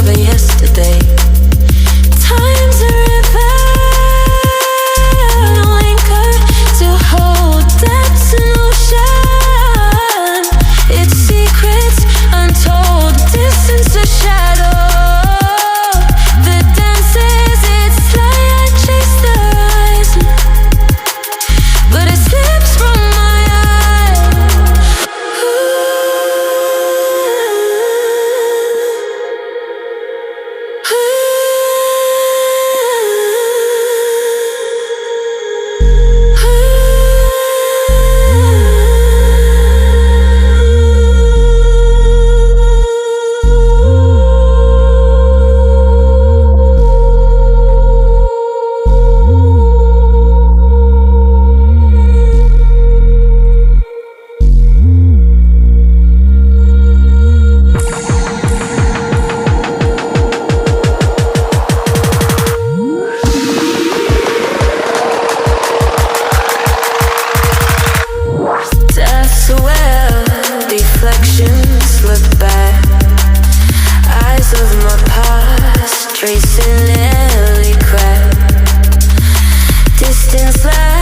of yesterday. Time's a river, no anchor to hold depths in ocean. Its secrets untold, distance a shadow. The dances, its light chase the horizon, but it slips from my eyes. Deflections look back, eyes of my past tracing every crack. Distance lies.